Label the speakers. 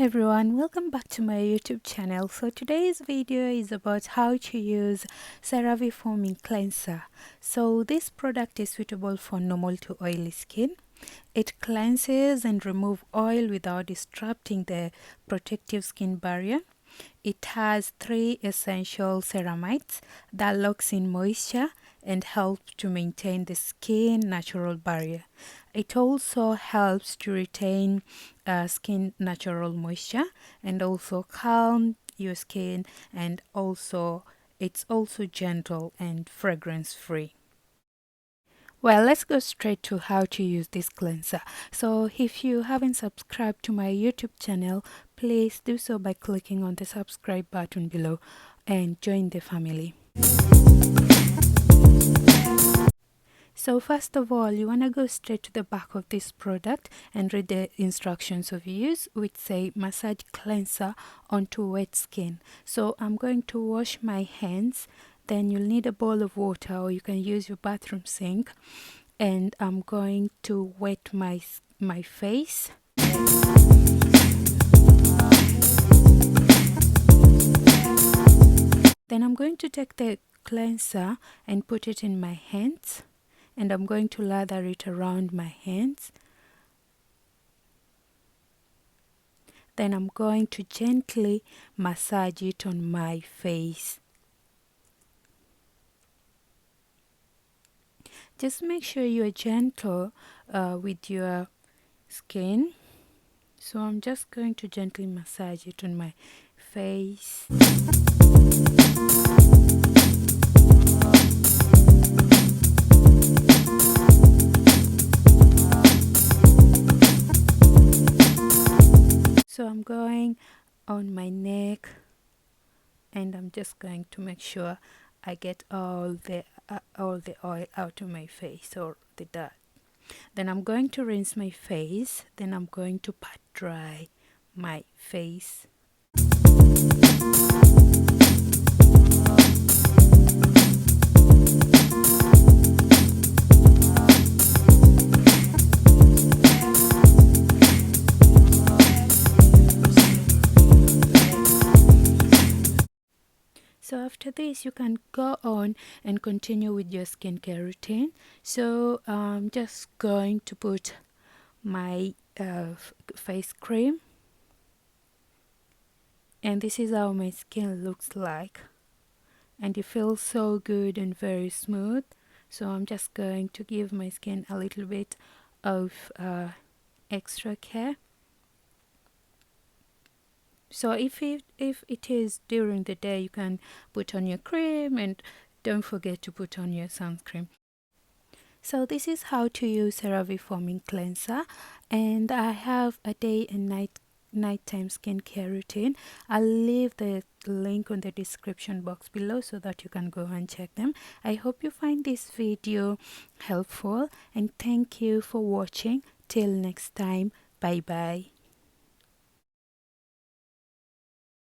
Speaker 1: everyone, welcome back to my YouTube channel. So today's video is about how to use Cerave Foaming cleanser. So this product is suitable for normal to oily skin. It cleanses and removes oil without disrupting the protective skin barrier. It has 3 essential ceramides that locks in moisture and helps to maintain the skin natural barrier. It also helps to retain skin natural moisture and also calm your skin, and also it's also gentle and fragrance free. Well, let's go straight to how to use this cleanser. So if you haven't subscribed to my YouTube channel, please do so by clicking on the subscribe button below and join the family. So first of all, you want to go straight to the back of this product and read the instructions of use, which say massage cleanser onto wet skin. So I'm going to wash my hands. Then you'll need a bowl of water, or you can use your bathroom sink. And I'm going to wet my face. Then I'm going to take the cleanser and put it in my hands. And I'm going to lather it around my hands. Then I'm going to gently massage it on my face. Just make sure you're gentle with your skin. So I'm just going to gently massage it on my face. So I'm going on my neck, and I'm just going to make sure I get all the oil out of my face, or the dirt. Then I'm going to rinse my face. Then I'm going to pat dry my face. So after this, you can go on and continue with your skincare routine. So I'm just going to put my face cream, and this is how my skin looks like, and it feels so good and very smooth. So I'm just going to give my skin a little bit of extra care. So if it is during the day, you can put on your cream, and don't forget to put on your sunscreen. So this is how to use Cerave Foaming cleanser, and I have a day and nighttime skincare routine. I'll leave the link on the description box below so that you can go and check them. I hope you find this video helpful, and thank you for watching. Till next time, bye bye.